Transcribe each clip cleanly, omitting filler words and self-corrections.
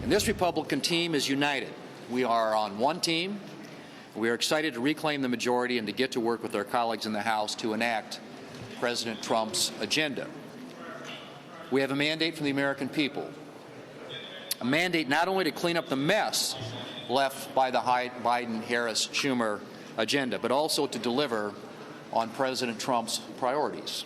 And this Republican team is united. We are on one team. We are excited to reclaim the majority and to get to work with our colleagues in the House to enact President Trump's agenda. We have a mandate from the American people, a mandate not only to clean up the mess left by the Biden-Harris-Schumer agenda, but also to deliver on President Trump's priorities.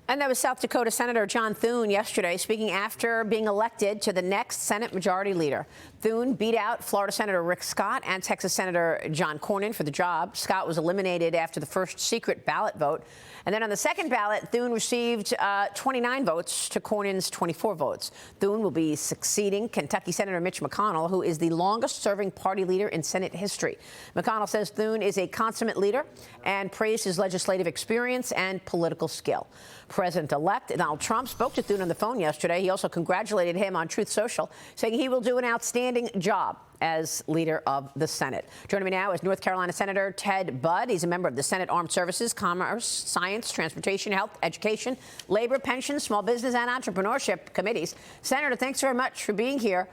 And that was South Dakota Senator John Thune yesterday, speaking after being elected to the next Senate Majority Leader. Thune beat out Florida Senator Rick Scott and Texas Senator John Cornyn for the job. Scott was eliminated after the first secret ballot vote. And then on the second ballot, Thune received 29 votes to Cornyn's 24 votes. Thune will be succeeding Kentucky Senator Mitch McConnell, who is the longest-serving party leader in Senate history. McConnell says Thune is a consummate leader and praised his legislative experience and political skill. President-elect Donald Trump spoke to Thune on the phone yesterday. He also congratulated him on Truth Social, saying he will do an outstanding job as leader of the Senate. Joining me now is North Carolina Senator Ted Budd. He's a member of the Senate Armed Services, Commerce, Science, Transportation, Health, Education, Labor, Pensions, Small Business, and Entrepreneurship Committees. Senator, thanks very much for being here.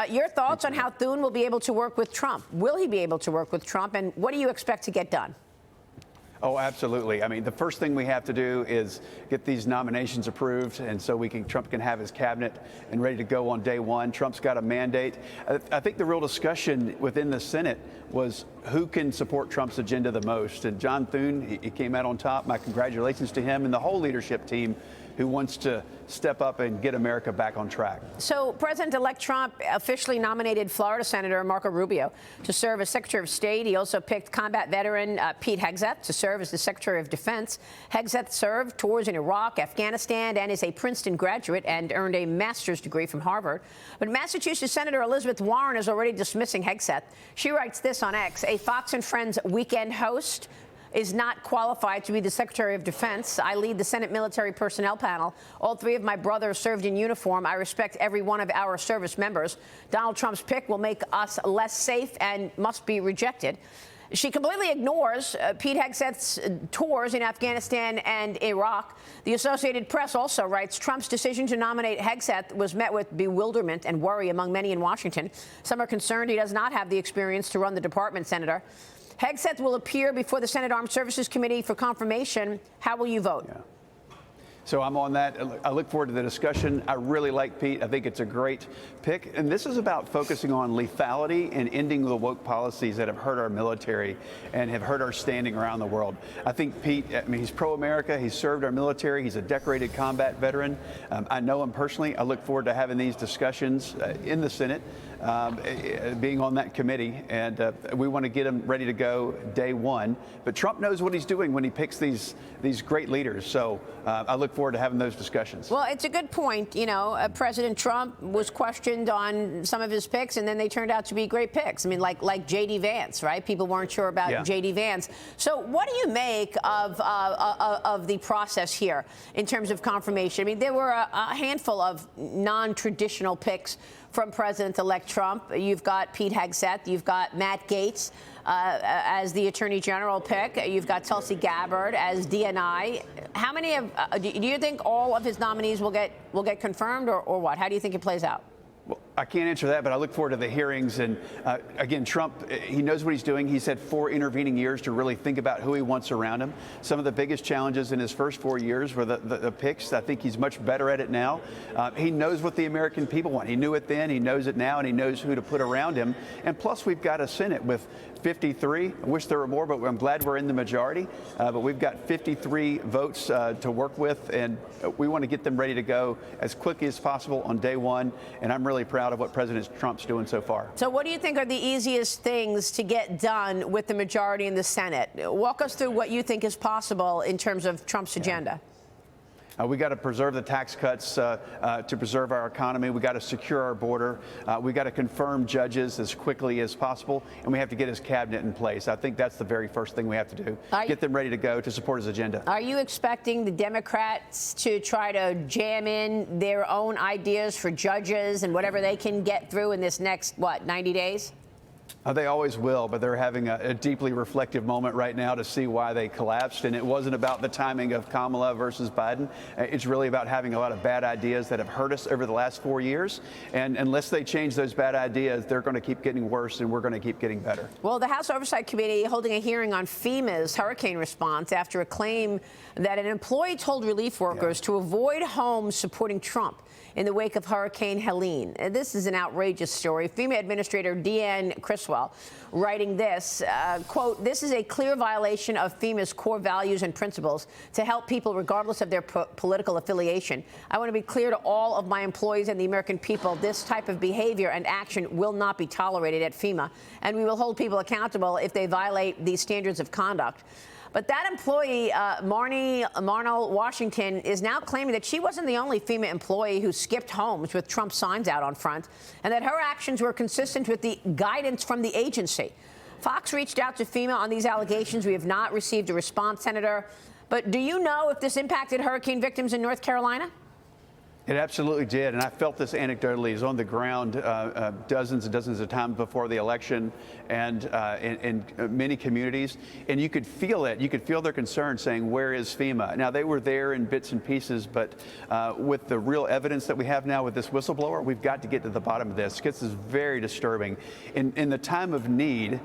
Your thoughts on how Thune will be able to work with Trump? Will he be able to work with Trump, and what do you expect to get done? Oh, absolutely. I mean, the first thing we have to do is get these nominations approved, and so Trump can have his cabinet and ready to go on day one. Trump's got a mandate. I think the real discussion within the Senate was who can support Trump's agenda the most. And John Thune, he came out on top. My congratulations to him and the whole leadership team who wants to step up and get America back on track. So President-elect Trump officially nominated Florida Senator Marco Rubio to serve as Secretary of State. He also picked combat veteran Pete Hegseth to serve as the Secretary of Defense. Hegseth served tours in Iraq, Afghanistan, and is a Princeton graduate and earned a master's degree from Harvard. But Massachusetts Senator Elizabeth Warren is already dismissing Hegseth. She writes this on X: a Fox and Friends weekend host is not qualified to be the Secretary of Defense. I lead the Senate Military Personnel Panel. All three of my brothers served in uniform. I respect every one of our service members. Donald Trump's pick will make us less safe and must be rejected. She completely ignores Pete Hegseth's tours in Afghanistan and Iraq. The Associated Press also writes Trump's decision to nominate Hegseth was met with bewilderment and worry among many in Washington. Some are concerned he does not have the experience to run the department, Senator. Hegseth will appear before the Senate Armed Services Committee for confirmation. How will you vote? Yeah. So I'm on that. I look forward to the discussion. I really like Pete. I think it's a great pick. And this is about focusing on lethality and ending the woke policies that have hurt our military and have hurt our standing around the world. I think Pete, I mean, he's pro-America. He's served our military. He's a decorated combat veteran. I know him personally. I look forward to having these discussions in the Senate, being on that committee. And we want to get him ready to go day one. But Trump knows what he's doing when he picks these great leaders. So I look forward to having those discussions. Well, it's a good point. You know, President Trump was questioned on some of his picks, and then they turned out to be great picks. I mean, like J.D. Vance, right? People weren't sure about J.D. Vance. So what do you make of the process here in terms of confirmation? I mean, there were a handful of non-traditional picks from President-elect Trump. You've got Pete Hegseth. You've got Matt Gaetz as the Attorney General pick. You've got Tulsi Gabbard as DNI. How many of do you think all of his nominees will get confirmed, or what? How do you think it plays out? Well, I can't answer that, but I look forward to the hearings. And again, Trump, he knows what he's doing. He's had 4 intervening years to really think about who he wants around him. Some of the biggest challenges in his first 4 years were the picks. I think he's much better at it now. He knows what the American people want. He knew it then, he knows it now, and he knows who to put around him. And plus, we've got a Senate with 53. I wish there were more, but I'm glad we're in the majority. But we've got 53 votes to work with, and we want to get them ready to go as quickly as possible on day one. And I'm really proud of what President Trump's doing so far. So what do you think are the easiest things to get done with the majority in the Senate? Walk us through what you think is possible in terms of Trump's agenda. We got to preserve the tax cuts to preserve our economy. We got to secure our border. We got to confirm judges as quickly as possible, and we have to get his cabinet in place. I think that's the very first thing we have to do. Get them ready to go to support his agenda. Are you expecting the Democrats to try to jam in their own ideas for judges and whatever they can get through in this next, 90 days? They always will, but they're having a deeply reflective moment right now to see why they collapsed. And it wasn't about the timing of Kamala versus Biden. It's really about having a lot of bad ideas that have hurt us over the last 4 years. And unless they change those bad ideas, they're going to keep getting worse, and we're going to keep getting better. Well, the House Oversight Committee holding a hearing on FEMA's hurricane response after a claim that an employee told relief workers to avoid homes supporting Trump in the wake of Hurricane Helene. This is an outrageous story. FEMA Administrator Deanne Criswell writing this, quote, "This is a clear violation of FEMA's core values and principles to help people regardless of their political affiliation. I want to be clear to all of my employees and the American people, this type of behavior and action will not be tolerated at FEMA, and we will hold people accountable if they violate these standards of conduct." But that employee, Marnell Washington, is now claiming that she wasn't the only FEMA employee who skipped homes with Trump signs out on front, and that her actions were consistent with the guidance from the agency. Fox reached out to FEMA on these allegations. We have not received a response, Senator. But do you know if this impacted hurricane victims in North Carolina? It absolutely did, and I felt this anecdotally. It was on the ground dozens and dozens of times before the election, and in many communities, and you could feel it. You could feel their concern, saying, "Where is FEMA?" Now, they were there in bits and pieces, but with the real evidence that we have now with this whistleblower, we've got to get to the bottom of this. This is very disturbing. In the time of need,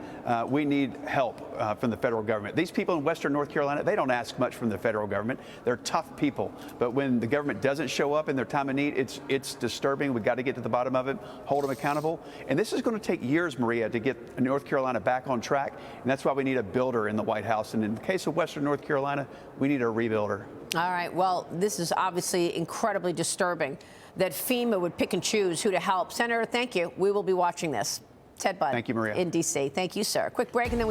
we need help from the federal government. These people in Western North Carolina, they don't ask much from the federal government. They're tough people, but when the government doesn't show up in their time of need, it's disturbing. We've got to get to the bottom of it, hold them accountable. And this is going to take years, Maria, to get North Carolina back on track. And that's why we need a builder in the White House. And in the case of Western North Carolina, we need a rebuilder. All right. Well, this is obviously incredibly disturbing that FEMA would pick and choose who to help. Senator, thank you. We will be watching this. Ted Budd. Thank you, Maria. In D.C. Thank you, sir. Quick break, and then we